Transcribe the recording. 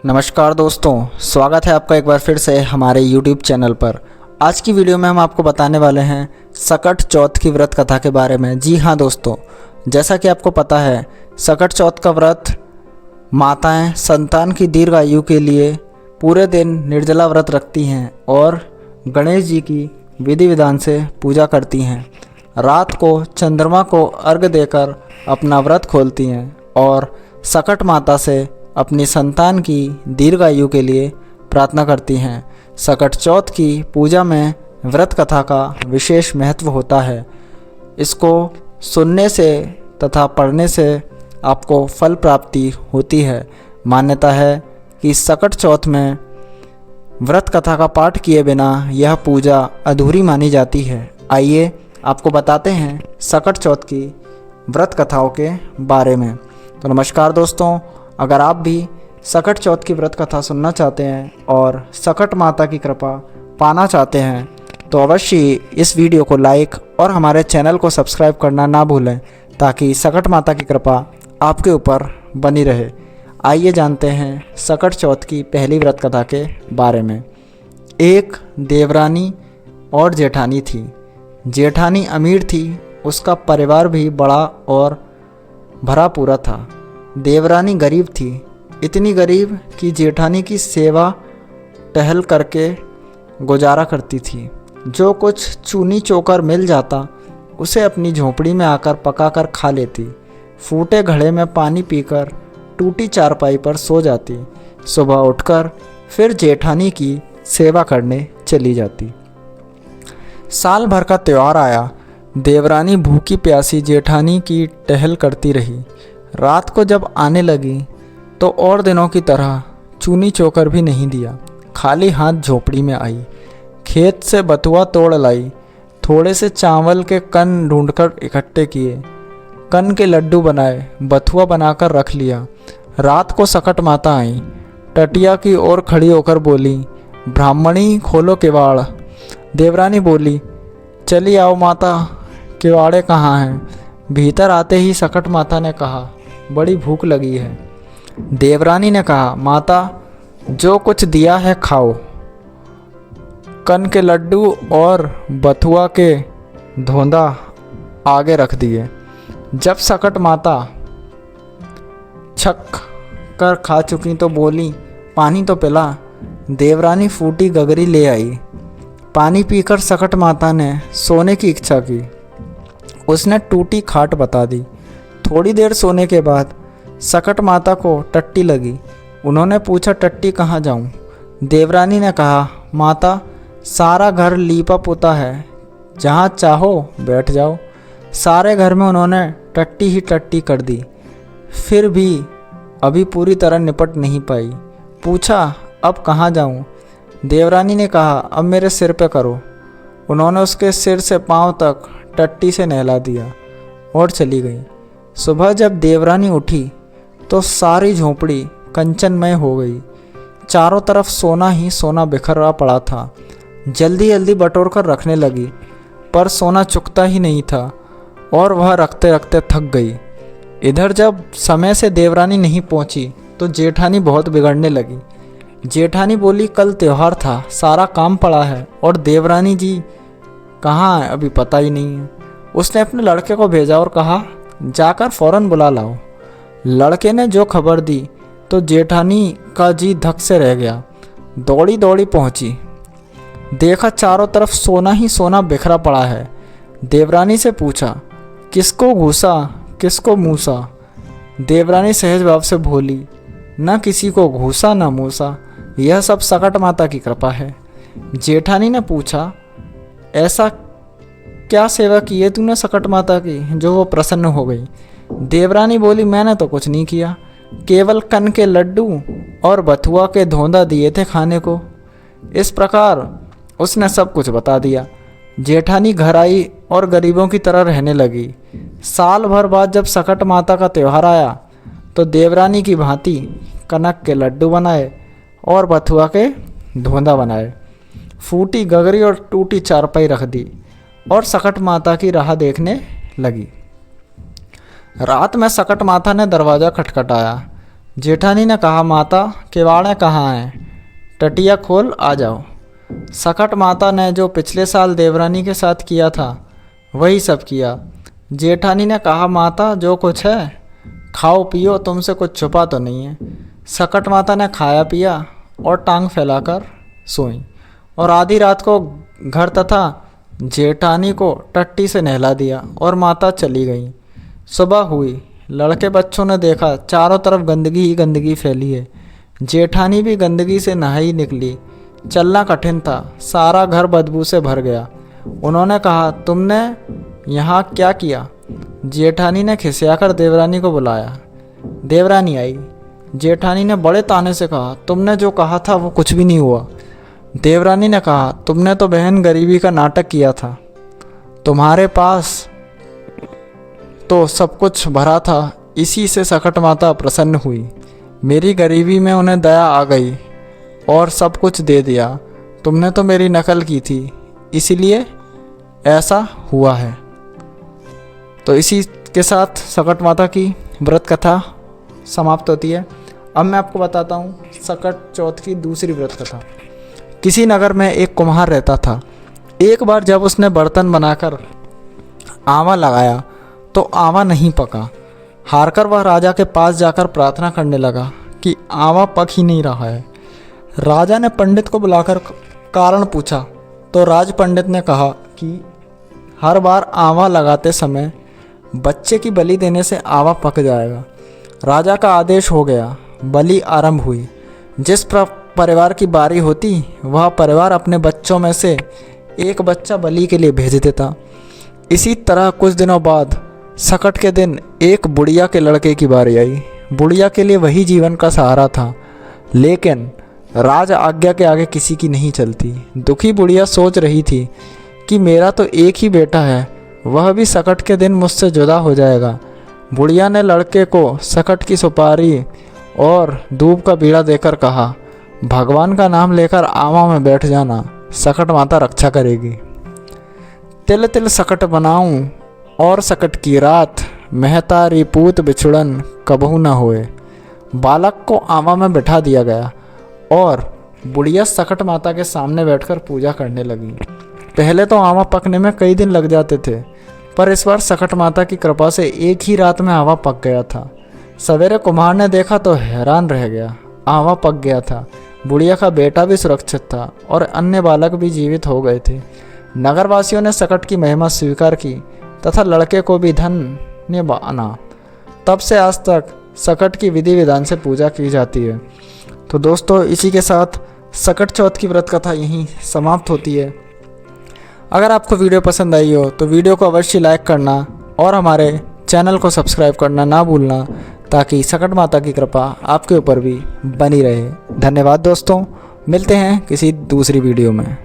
नमस्कार दोस्तों, स्वागत है आपका एक बार फिर से हमारे YouTube चैनल पर। आज की वीडियो में हम आपको बताने वाले हैं सकट चौथ की व्रत कथा के बारे में। जी हाँ दोस्तों, जैसा कि आपको पता है, सकट चौथ का व्रत माताएं संतान की दीर्घ आयु के लिए पूरे दिन निर्जला व्रत रखती हैं और गणेश जी की विधि विधान से पूजा करती हैं। रात को चंद्रमा को अर्घ्य देकर अपना व्रत खोलती हैं और सकट माता से अपनी संतान की दीर्घ आयु के लिए प्रार्थना करती हैं। सकट चौथ की पूजा में व्रत कथा का विशेष महत्व होता है। इसको सुनने से तथा पढ़ने से आपको फल प्राप्ति होती है। मान्यता है कि सकट चौथ में व्रत कथा का पाठ किए बिना यह पूजा अधूरी मानी जाती है। आइए आपको बताते हैं सकट चौथ की व्रत कथाओं के बारे में। तो नमस्कार दोस्तों, अगर आप भी सकट चौथ की व्रत कथा सुनना चाहते हैं और सकट माता की कृपा पाना चाहते हैं तो अवश्य इस वीडियो को लाइक और हमारे चैनल को सब्सक्राइब करना ना भूलें, ताकि सकट माता की कृपा आपके ऊपर बनी रहे। आइए जानते हैं सकट चौथ की पहली व्रत कथा के बारे में। एक देवरानी और जेठानी थी। जेठानी अमीर थी, उसका परिवार भी बड़ा और भरा पूरा था। देवरानी गरीब थी, इतनी गरीब कि जेठानी की सेवा टहल करके गुजारा करती थी। जो कुछ चूनी चोकर मिल जाता उसे अपनी झोंपड़ी में आकर पकाकर खा लेती। फूटे घड़े में पानी पीकर टूटी चारपाई पर सो जाती। सुबह उठकर फिर जेठानी की सेवा करने चली जाती। साल भर का त्यौहार आया। देवरानी भूखी प्यासी जेठानी की टहल करती रही। रात को जब आने लगी तो और दिनों की तरह चूनी चोकर भी नहीं दिया। खाली हाथ झोपड़ी में आई। खेत से बथुआ तोड़ लाई। थोड़े से चावल के कन ढूंढकर इकट्ठे किए। कन के लड्डू बनाए, बथुआ बनाकर रख लिया। रात को सकट माता आई। टटिया की ओर खड़ी होकर बोली, ब्राह्मणी खोलो किवाड़। देवरानी बोली, चली आओ माता, किवाड़े कहाँ हैं? भीतर आते ही सकट माता ने कहा, बड़ी भूख लगी है। देवरानी ने कहा, माता जो कुछ दिया है खाओ। कन के लड्डू और बथुआ के धोंदा आगे रख दिए। जब सकट माता छक कर खा चुकी तो बोली, पानी तो पिला। देवरानी फूटी गगरी ले आई। पानी पीकर सकट माता ने सोने की इच्छा की। उसने टूटी खाट बता दी। थोड़ी देर सोने के बाद सकट माता को टट्टी लगी। उन्होंने पूछा, टट्टी कहाँ जाऊँ? देवरानी ने कहा, माता सारा घर लीपा पुता है, जहाँ चाहो बैठ जाओ। सारे घर में उन्होंने टट्टी ही टट्टी कर दी, फिर भी अभी पूरी तरह निपट नहीं पाई। पूछा, अब कहाँ जाऊँ? देवरानी ने कहा, अब मेरे सिर पे करो। उन्होंने उसके सिर से पाँव तक टट्टी से नहला दिया और चली गई। सुबह जब देवरानी उठी तो सारी झोंपड़ी कंचनमय हो गई। चारों तरफ सोना ही सोना बिखरा पड़ा था। जल्दी जल्दी बटोर कर रखने लगी, पर सोना चुकता ही नहीं था और वह रखते रखते थक गई। इधर जब समय से देवरानी नहीं पहुंची तो जेठानी बहुत बिगड़ने लगी। जेठानी बोली, कल त्योहार था, सारा काम पड़ा है और देवरानी जी कहाँ है अभी पता ही नहीं है। उसने अपने लड़के को भेजा और कहा, जाकर फौरन बुला लाओ। लड़के ने जो खबर दी तो जेठानी का जी धक से रह गया। दौड़ी दौड़ी पहुंची, देखा चारों तरफ सोना ही सोना बिखरा पड़ा है। देवरानी से पूछा, किसको घूसा किसको मूसा? देवरानी सहज भाव से बोली, न किसी को घूसा न मूसा, यह सब सकट माता की कृपा है। जेठानी ने पूछा, ऐसा क्या सेवा की है तूने सकट माता की जो वो प्रसन्न हो गई? देवरानी बोली, मैंने तो कुछ नहीं किया, केवल कन के लड्डू और बथुआ के धोंदा दिए थे खाने को। इस प्रकार उसने सब कुछ बता दिया। जेठानी घर आई और गरीबों की तरह रहने लगी। साल भर बाद जब सकट माता का त्यौहार आया तो देवरानी की भांति कनक के लड्डू बनाए और बथुआ के धोंदा बनाए। फूटी गगरी और टूटी चारपाई रख दी और सकट माता की राह देखने लगी। रात में सकट माता ने दरवाज़ा खटखटाया। जेठानी ने कहा, माता किवाड़े कहाँ हैं, टटिया खोल आ जाओ। सकट माता ने जो पिछले साल देवरानी के साथ किया था वही सब किया। जेठानी ने कहा, माता जो कुछ है खाओ पियो, तुमसे कुछ छुपा तो नहीं है। सकट माता ने खाया पिया और टांग फैलाकर सोई और आधी रात को घर तथा जेठानी को टट्टी से नहला दिया और माता चली गई। सुबह हुई, लड़के बच्चों ने देखा चारों तरफ गंदगी ही गंदगी फैली है। जेठानी भी गंदगी से नहाई निकली। चलना कठिन था, सारा घर बदबू से भर गया। उन्होंने कहा, तुमने यहाँ क्या किया? जेठानी ने खिसियाकर देवरानी को बुलाया। देवरानी आई। जेठानी ने बड़े ताने से कहा, तुमने जो कहा था वो कुछ भी नहीं हुआ। देवरानी ने कहा, तुमने तो बहन गरीबी का नाटक किया था, तुम्हारे पास तो सब कुछ भरा था, इसी से सकट माता प्रसन्न हुई। मेरी गरीबी में उन्हें दया आ गई और सब कुछ दे दिया। तुमने तो मेरी नकल की थी, इसीलिए ऐसा हुआ है। तो इसी के साथ सकट माता की व्रत कथा समाप्त होती है। अब मैं आपको बताता हूँ सकट चौथ की दूसरी व्रत कथा। किसी नगर में एक कुम्हार रहता था। एक बार जब उसने बर्तन बनाकर आवा लगाया तो आवा नहीं पका। हारकर वह राजा के पास जाकर प्रार्थना करने लगा कि आवा पक ही नहीं रहा है। राजा ने पंडित को बुलाकर कारण पूछा तो राज पंडित ने कहा कि हर बार आवा लगाते समय बच्चे की बलि देने से आवा पक जाएगा। राजा का आदेश हो गया। बलि आरंभ हुई। जिस परिवार की बारी होती वह परिवार अपने बच्चों में से एक बच्चा बलि के लिए भेज देता। इसी तरह कुछ दिनों बाद सकट के दिन एक बुढ़िया के लड़के की बारी आई। बुढ़िया के लिए वही जीवन का सहारा था, लेकिन राज आज्ञा के आगे किसी की नहीं चलती। दुखी बुढ़िया सोच रही थी कि मेरा तो एक ही बेटा है, वह भी सकट के दिन मुझसे जुदा हो जाएगा। बुढ़िया ने लड़के को सकट की सुपारी और दूब का बीड़ा देकर कहा, भगवान का नाम लेकर आवा में बैठ जाना, सकट माता रक्षा करेगी। तिल तिल सकट बनाऊं और सकट की रात, महतारी पूत बिछुड़न कबहू न होए। बालक को आवा में बिठा दिया गया और बुढ़िया सकट माता के सामने बैठकर पूजा करने लगी। पहले तो आवा पकने में कई दिन लग जाते थे, पर इस बार सकट माता की कृपा से एक ही रात में आवा पक गया था। सवेरे कुम्हार ने देखा तो हैरान रह गया। आवा पक गया था, बुढ़िया का बेटा भी सुरक्षित था और अन्य बालक भी जीवित हो गए थे। नगरवासियों ने सकट की महिमा स्वीकार की तथा लड़के को भी धन्य माना। तब से आज तक सकट की विधि विधान से पूजा की जाती है। तो दोस्तों, इसी के साथ सकट चौथ की व्रत कथा यहीं समाप्त होती है। अगर आपको वीडियो पसंद आई हो तो वीडियो को अवश्य लाइक करना और हमारे चैनल को सब्सक्राइब करना ना भूलना, ताकि सकट माता की कृपा आपके ऊपर भी बनी रहे। धन्यवाद दोस्तों, मिलते हैं किसी दूसरी वीडियो में।